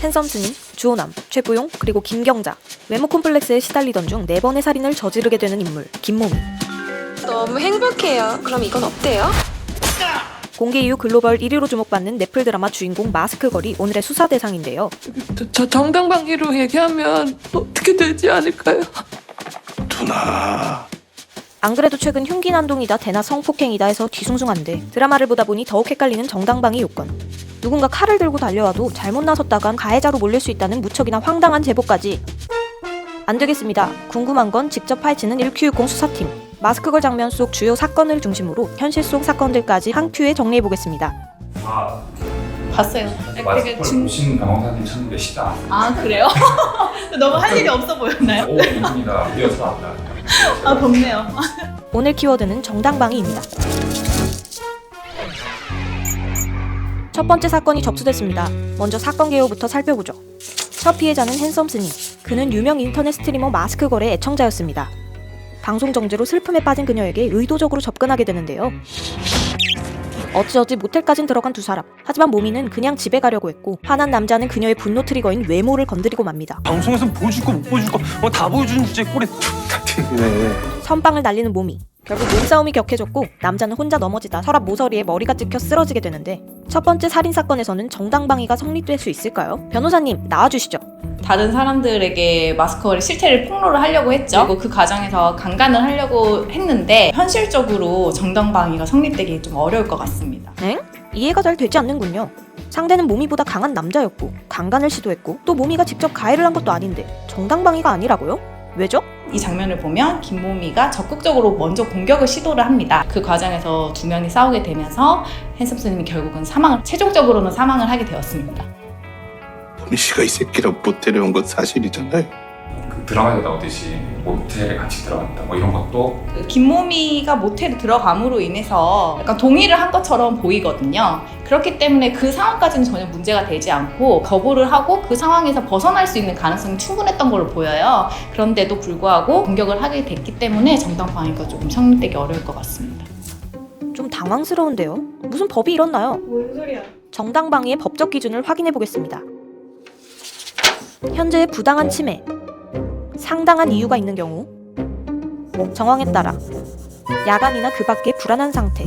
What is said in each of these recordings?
핸섬 스님, 주호남, 최부용, 그리고 김경자. 외모 콤플렉스에 시달리던 중 4번의 살인을 저지르게 되는 인물, 김모미. 너무 행복해요. 그럼 이건 어때요? 공개 이후 글로벌 1위로 주목받는 넷플 드라마 주인공 마스크걸이 오늘의 수사 대상인데요. 저 정당방위로 얘기하면 어떻게 되지 않을까요? 누나. 안 그래도 최근 흉기 난동이다 대나 성폭행이다 해서 뒤숭숭한데 드라마를 보다 보니 더욱 헷갈리는 정당방위 요건. 누군가 칼을 들고 달려와도 잘못 나섰다간 가해자로 몰릴 수 있다는 무척이나 황당한 제보까지. 안 되겠습니다. 궁금한 건 직접 파헤치는 1Q60 수사팀. 마스크걸 장면 속 주요 사건을 중심으로 현실 속 사건들까지 한 큐에 정리해보겠습니다. 봤어요. 마스크를 보신 변호사님 찾는데시다. 아 그래요? 너무 할 일이 없어 보였나요? 오, 이분이다. 뛰어서 왔다. 아 덥네요. 오늘 키워드는 정당방위입니다. 첫 번째 사건이 접수됐습니다. 먼저 사건 개요부터 살펴보죠. 첫 피해자는 핸섬 스님. 그는 유명 인터넷 스트리머 마스크걸의 애청자였습니다. 방송 정지로 슬픔에 빠진 그녀에게 의도적으로 접근하게 되는데요. 어찌어찌 모텔까진 들어간 두 사람. 하지만 모미는 그냥 집에 가려고 했고 화난 남자는 그녀의 분노 트리거인 외모를 건드리고 맙니다. 방송에선 보여줄 거 못 보여줄 거 다 보여주는 주제에 꼴에 선빵을 날리는 모미. 결국 몸싸움이 격해졌고 남자는 혼자 넘어지다 서랍 모서리에 머리가 찍혀 쓰러지게 되는데 첫 번째 살인사건에서는 정당방위가 성립될 수 있을까요? 변호사님 나와주시죠. 다른 사람들에게 마스크걸의 실태를 폭로를 하려고 했죠. 그리고 그 과정에서 강간을 하려고 했는데 현실적으로 정당방위가 성립되기 좀 어려울 것 같습니다. 엥? 이해가 잘 되지 않는군요. 상대는 모미보다 강한 남자였고 강간을 시도했고 또 모미가 직접 가해를 한 것도 아닌데 정당방위가 아니라고요? 왜죠? 이 장면을 보면 김모미가 적극적으로 먼저 공격을 시도를 합니다. 그 과정에서 두 명이 싸우게 되면서 핸섬 스님이 결국은 최종적으로는 사망을 하게 되었습니다. 보미 씨가 이 새끼랑 모텔에 온 건 사실이잖아요. 그 드라마에 나오듯이 모텔에 같이 들어갔다. 뭐 이런 것도 김모미가 모텔에 들어감으로 인해서 약간 동의를 한 것처럼 보이거든요. 그렇기 때문에 그 상황까지는 전혀 문제가 되지 않고 거부를 하고 그 상황에서 벗어날 수 있는 가능성이 충분했던 걸로 보여요. 그런데도 불구하고 공격을 하게 됐기 때문에 정당방위가 조금 성립되기 어려울 것 같습니다. 좀 당황스러운데요. 무슨 법이 이렇나요? 뭔 소리야? 정당방위의 법적 기준을 확인해 보겠습니다. 현재의 부당한 침해, 상당한 이유가 있는 경우, 정황에 따라, 야간이나 그 밖의 불안한 상태.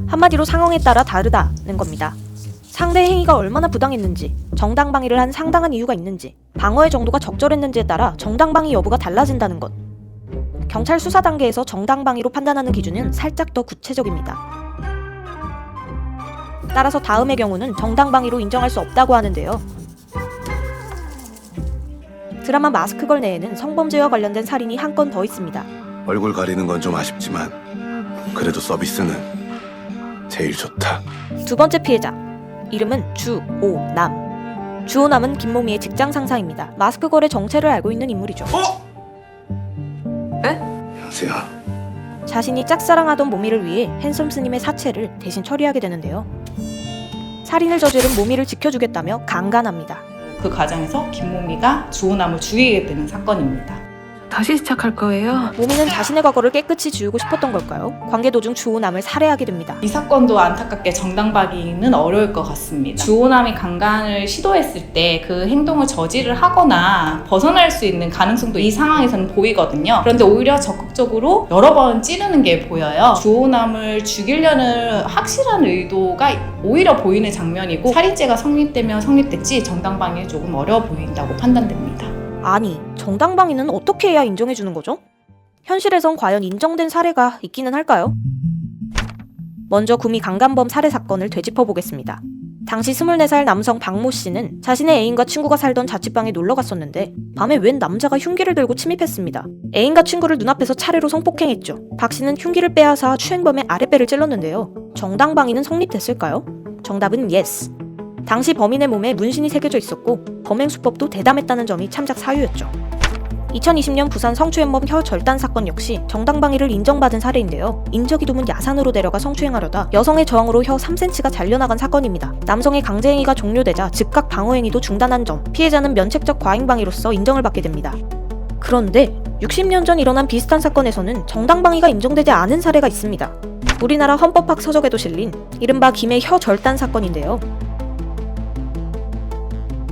한마디로 상황에 따라 다르다는 겁니다. 상대 행위가 얼마나 부당했는지, 정당방위를 한 상당한 이유가 있는지, 방어의 정도가 적절했는지에 따라 정당방위 여부가 달라진다는 것. 경찰 수사 단계에서 정당방위로 판단하는 기준은 살짝 더 구체적입니다. 따라서 다음의 경우는 정당방위로 인정할 수 없다고 하는데요. 드라마 마스크걸 내에는 성범죄와 관련된 살인이 한 건 더 있습니다. 얼굴 가리는 건 좀 아쉽지만 그래도 서비스는 제일 좋다. 두 번째 피해자. 이름은 주호남. 주호남은 김모미의 직장 상사입니다. 마스크걸의 정체를 알고 있는 인물이죠. 형수야. 자신이 짝사랑하던 모미를 위해 핸섬 스님의 사체를 대신 처리하게 되는데요. 살인을 저지른 모미를 지켜주겠다며 강간합니다. 그 과정에서 김모미가 주호남을 죽이게 되는 사건입니다. 다시 시작할 거예요? 모미는 자신의 과거를 깨끗이 지우고 싶었던 걸까요? 관계 도중 주호남을 살해하게 됩니다. 이 사건도 안타깝게 정당방위는 어려울 것 같습니다. 주호남이 강간을 시도했을 때 그 행동을 저지를 하거나 벗어날 수 있는 가능성도 이 상황에서는 보이거든요. 그런데 오히려 적극적으로 여러 번 찌르는 게 보여요. 주호남을 죽이려는 확실한 의도가 오히려 보이는 장면이고 살인죄가 성립되면 성립됐지 정당방위는 조금 어려워 보인다고 판단됩니다. 아니, 정당방위는 어떻게 해야 인정해주는 거죠? 현실에선 과연 인정된 사례가 있기는 할까요? 먼저 구미 강간범 살해 사건을 되짚어보겠습니다. 당시 24살 남성 박모 씨는 자신의 애인과 친구가 살던 자취방에 놀러 갔었는데 밤에 웬 남자가 흉기를 들고 침입했습니다. 애인과 친구를 눈앞에서 차례로 성폭행했죠. 박 씨는 흉기를 빼앗아 추행범의 아랫배를 찔렀는데요. 정당방위는 성립됐을까요? 정답은 yes. 당시 범인의 몸에 문신이 새겨져 있었고 범행 수법도 대담했다는 점이 참작 사유였죠. 2020년 부산 성추행범 혀 절단 사건 역시 정당방위를 인정받은 사례인데요. 인적이 드문 야산으로 내려가 성추행하려다 여성의 저항으로 혀 3cm가 잘려나간 사건입니다. 남성의 강제행위가 종료되자 즉각 방어행위도 중단한 점, 피해자는 면책적 과잉방위로서 인정을 받게 됩니다. 그런데 60년 전 일어난 비슷한 사건에서는 정당방위가 인정되지 않은 사례가 있습니다. 우리나라 헌법학 서적에도 실린 이른바 김해 혀 절단 사건인데요.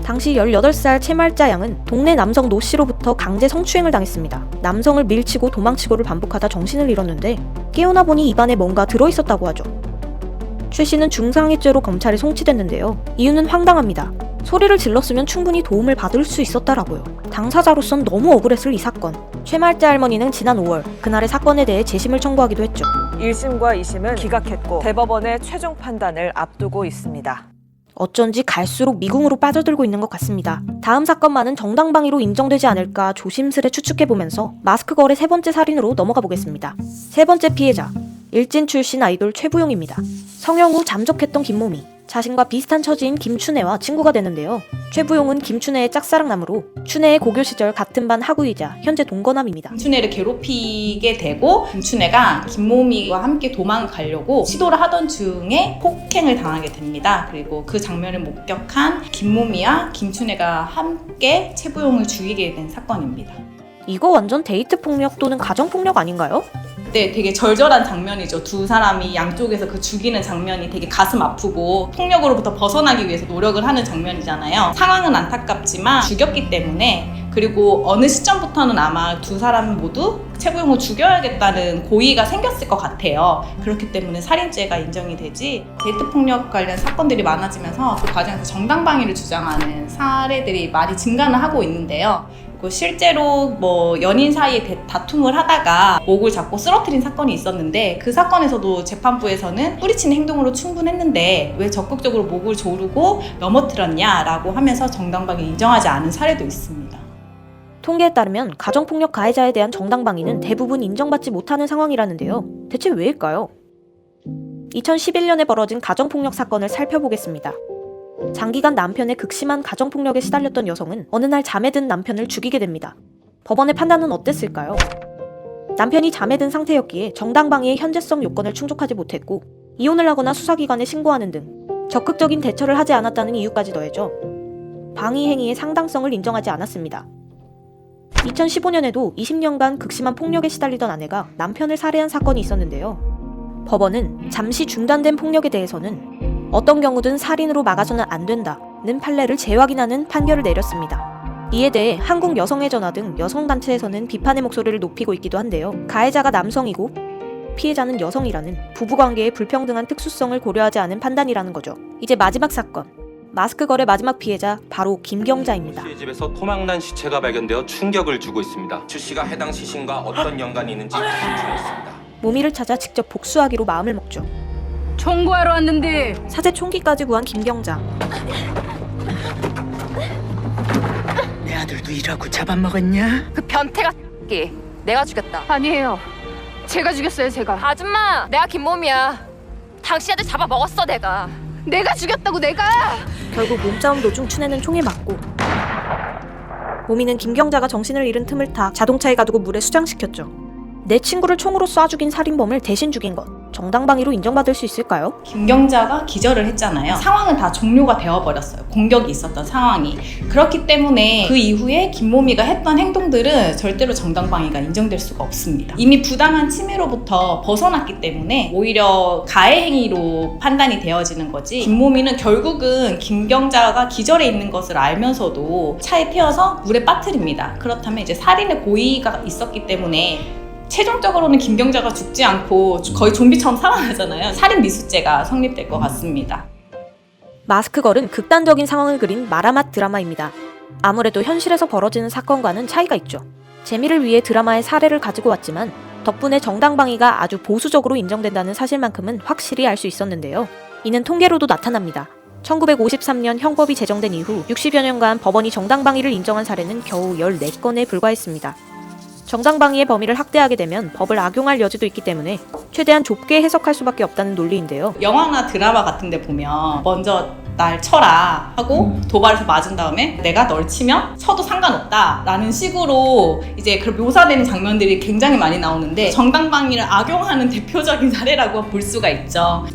당시 18살 채말자 양은 동네 남성 노 씨로부터 강제 성추행을 당했습니다. 남성을 밀치고 도망치고를 반복하다 정신을 잃었는데 깨어나 보니 입안에 뭔가 들어있었다고 하죠. 최 씨는 중상해죄로 검찰에 송치됐는데요. 이유는 황당합니다. 소리를 질렀으면 충분히 도움을 받을 수 있었다라고요. 당사자로선 너무 억울했을 이 사건. 최말자 할머니는 지난 5월 그날의 사건에 대해 재심을 청구하기도 했죠. 1심과 2심은 기각했고 대법원의 최종 판단을 앞두고 있습니다. 어쩐지 갈수록 미궁으로 빠져들고 있는 것 같습니다. 다음 사건만은 정당방위로 인정되지 않을까 조심스레 추측해보면서 마스크 거래 세 번째 살인으로 넘어가 보겠습니다. 세 번째 피해자, 일진 출신 아이돌 최부용입니다. 성형 후 잠적했던 김모미, 자신과 비슷한 처지인 김춘혜와 친구가 되는데요. 최부용은 김춘혜의 짝사랑남으로 춘혜의 고교 시절 같은 반 학우이자 현재 동거남입니다. 김춘혜를 괴롭히게 되고 김춘혜가 김모미와 함께 도망가려고 시도를 하던 중에 폭행을 당하게 됩니다. 그리고 그 장면을 목격한 김모미와 김춘혜가 함께 최부용을 죽이게 된 사건입니다. 이거 완전 데이트 폭력 또는 가정 폭력 아닌가요? 네, 되게 절절한 장면이죠. 두 사람이 양쪽에서 그 죽이는 장면이 되게 가슴 아프고 폭력으로부터 벗어나기 위해서 노력을 하는 장면이잖아요. 상황은 안타깝지만 죽였기 때문에, 그리고 어느 시점부터는 아마 두 사람 모두 최부용을 죽여야겠다는 고의가 생겼을 것 같아요. 그렇기 때문에 살인죄가 인정이 되지, 데이트 폭력 관련 사건들이 많아지면서 그 과정에서 정당방위를 주장하는 사례들이 많이 증가는 하고 있는데요. 실제로 뭐 연인 사이에 다툼을 하다가 목을 잡고 쓰러뜨린 사건이 있었는데, 그 사건에서도 재판부에서는 뿌리치는 행동으로 충분했는데 왜 적극적으로 목을 조르고 넘어뜨렸냐라고 하면서 정당방위 인정하지 않은 사례도 있습니다. 통계에 따르면 가정폭력 가해자에 대한 정당방위는 대부분 인정받지 못하는 상황이라는데요. 대체 왜일까요? 2011년에 벌어진 가정폭력 사건을 살펴보겠습니다. 장기간 남편의 극심한 가정폭력에 시달렸던 여성은 어느 날 잠에 든 남편을 죽이게 됩니다. 법원의 판단은 어땠을까요? 남편이 잠에 든 상태였기에 정당방위의 현재성 요건을 충족하지 못했고, 이혼을 하거나 수사기관에 신고하는 등 적극적인 대처를 하지 않았다는 이유까지 더해져 방위 행위의 상당성을 인정하지 않았습니다. 2015년에도 20년간 극심한 폭력에 시달리던 아내가 남편을 살해한 사건이 있었는데요. 법원은 잠시 중단된 폭력에 대해서는 어떤 경우든 살인으로 막아서는 안 된다는 판례를 재확인하는 판결을 내렸습니다. 이에 대해 한국여성의전화 등 여성단체에서는 비판의 목소리를 높이고 있기도 한데요. 가해자가 남성이고 피해자는 여성이라는 부부관계의 불평등한 특수성을 고려하지 않은 판단이라는 거죠. 이제 마지막 사건, 마스크 거래 마지막 피해자 바로 김경자입니다. 씨의 집에서 토막난 시체가 발견되어 충격을 주고 있습니다. 추 씨가 해당 시신과 어떤 연관이 있는지 추정 중입니다. 모미를 찾아 직접 복수하기로 마음을 먹죠. 청구하러 왔는데 사제 총기까지 구한 김경자. 내 아들도 일하고 잡아먹었냐? 그 변태가 내가 죽였다. 아니에요. 제가 죽였어요, 제가. 아줌마, 내가 김몸이야. 당신 아들 잡아먹었어, 내가. 내가 죽였다고, 내가! 결국 몸싸움 도중 춘혜는 총에 맞고, 모미는 김경자가 정신을 잃은 틈을 타 자동차에 가두고 물에 수장시켰죠. 내 친구를 총으로 쏴 죽인 살인범을 대신 죽인 것, 정당방위로 인정받을 수 있을까요? 김경자가 기절을 했잖아요. 상황은 다 종료가 되어버렸어요. 공격이 있었던 상황이. 그렇기 때문에 그 이후에 김모미가 했던 행동들은 절대로 정당방위가 인정될 수가 없습니다. 이미 부당한 침해로부터 벗어났기 때문에 오히려 가해 행위로 판단이 되어지는 거지, 김모미는 결국은 김경자가 기절해 있는 것을 알면서도 차에 태워서 물에 빠뜨립니다. 그렇다면 이제 살인의 고의가 있었기 때문에 최종적으로는 김경자가 죽지 않고 거의 좀비처럼 살아나잖아요. 살인 미수죄가 성립될 것 같습니다. 마스크걸은 극단적인 상황을 그린 마라맛 드라마입니다. 아무래도 현실에서 벌어지는 사건과는 차이가 있죠. 재미를 위해 드라마의 사례를 가지고 왔지만 덕분에 정당방위가 아주 보수적으로 인정된다는 사실만큼은 확실히 알 수 있었는데요. 이는 통계로도 나타납니다. 1953년 형법이 제정된 이후 60여 년간 법원이 정당방위를 인정한 사례는 겨우 14건에 불과했습니다. 정당방위의 범위를 확대하게 되면 법을 악용할 여지도 있기 때문에 최대한 좁게 해석할 수밖에 없다는 논리인데요. 영화나 드라마 같은 데 보면 먼저 날 쳐라 하고 도발해서 맞은 다음에 내가 널 치면 쳐도 상관없다 라는 식으로 이제 그 묘사되는 장면들이 굉장히 많이 나오는데, 정당방위를 악용하는 대표적인 사례라고 볼 수가 있죠.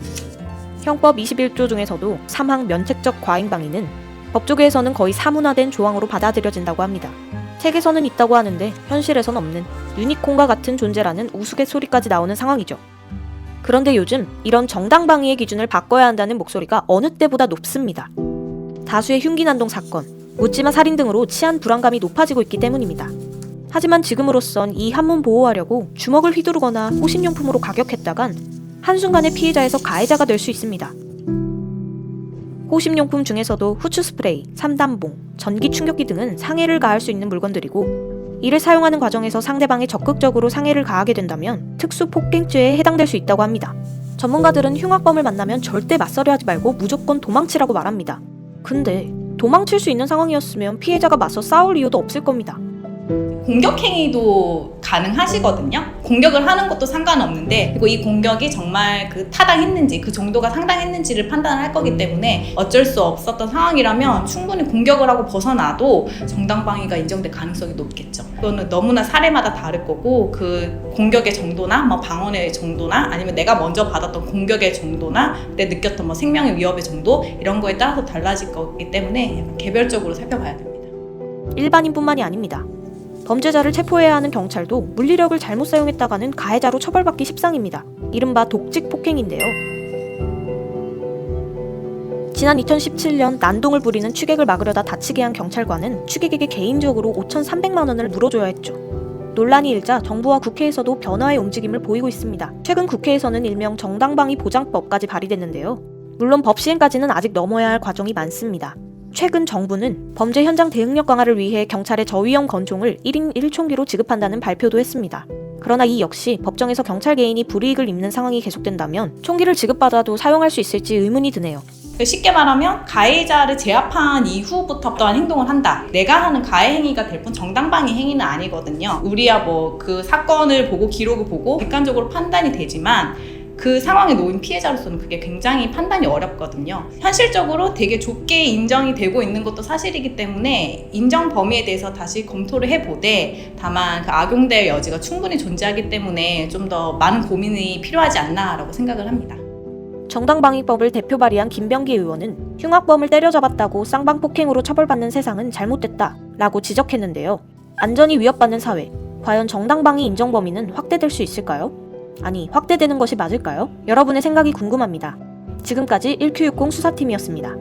형법 21조 중에서도 사망 면책적 과잉방위는 법조계에서는 거의 사문화된 조항으로 받아들여진다고 합니다. 책에서는 있다고 하는데 현실에선 없는 유니콘과 같은 존재라는 우스갯소리까지 나오는 상황이죠. 그런데 요즘 이런 정당방위의 기준을 바꿔야 한다는 목소리가 어느 때보다 높습니다. 다수의 흉기난동 사건, 묻지마 살인 등으로 치안 불안감이 높아지고 있기 때문입니다. 하지만 지금으로선 이 한몸 보호하려고 주먹을 휘두르거나 호신용품으로 가격했다간 한순간에 피해자에서 가해자가 될 수 있습니다. 호신용품 중에서도 후추 스프레이, 삼단봉, 전기 충격기 등은 상해를 가할 수 있는 물건들이고 이를 사용하는 과정에서 상대방에 적극적으로 상해를 가하게 된다면 특수 폭행죄에 해당될 수 있다고 합니다. 전문가들은 흉악범을 만나면 절대 맞서려 하지 말고 무조건 도망치라고 말합니다. 근데 도망칠 수 있는 상황이었으면 피해자가 맞서 싸울 이유도 없을 겁니다. 공격 행위도 가능하시거든요. 공격을 하는 것도 상관없는데, 그리고 이 공격이 정말 그 타당했는지, 그 정도가 상당했는지를 판단을 할 거기 때문에 어쩔 수 없었던 상황이라면 충분히 공격을 하고 벗어나도 정당방위가 인정될 가능성이 높겠죠. 그거는 너무나 사례마다 다를 거고, 그 공격의 정도나 뭐 방언의 정도나 아니면 내가 먼저 받았던 공격의 정도나 내 느꼈던 뭐 생명의 위협의 정도 이런 거에 따라서 달라질 거기 때문에 개별적으로 살펴봐야 됩니다. 일반인뿐만이 아닙니다. 범죄자를 체포해야 하는 경찰도 물리력을 잘못 사용했다가는 가해자로 처벌받기 십상입니다. 이른바 독직 폭행인데요. 지난 2017년 난동을 부리는 취객을 막으려다 다치게 한 경찰관은 취객에게 개인적으로 5,300만 원을 물어줘야 했죠. 논란이 일자 정부와 국회에서도 변화의 움직임을 보이고 있습니다. 최근 국회에서는 일명 정당방위 보장법까지 발의됐는데요. 물론 법 시행까지는 아직 넘어야 할 과정이 많습니다. 최근 정부는 범죄 현장 대응력 강화를 위해 경찰의 저위험 권총을 1인 1총기로 지급한다는 발표도 했습니다. 그러나 이 역시 법정에서 경찰 개인이 불이익을 입는 상황이 계속된다면 총기를 지급받아도 사용할 수 있을지 의문이 드네요. 쉽게 말하면 가해자를 제압한 이후부터 어떠한 행동을 한다. 내가 하는 가해 행위가 될 뿐 정당방위 행위는 아니거든요. 우리야 뭐 그 사건을 보고 기록을 보고 객관적으로 판단이 되지만 그 상황에 놓인 피해자로서는 그게 굉장히 판단이 어렵거든요. 현실적으로 되게 좁게 인정이 되고 있는 것도 사실이기 때문에 인정 범위에 대해서 다시 검토를 해보되, 다만 그 악용될 여지가 충분히 존재하기 때문에 좀 더 많은 고민이 필요하지 않나라고 생각을 합니다. 정당방위법을 대표 발의한 김병기 의원은 흉악범을 때려잡았다고 쌍방폭행으로 처벌받는 세상은 잘못됐다 라고 지적했는데요. 안전이 위협받는 사회, 과연 정당방위 인정 범위는 확대될 수 있을까요? 아니, 확대되는 것이 맞을까요? 여러분의 생각이 궁금합니다. 지금까지 1Q60 수사팀이었습니다.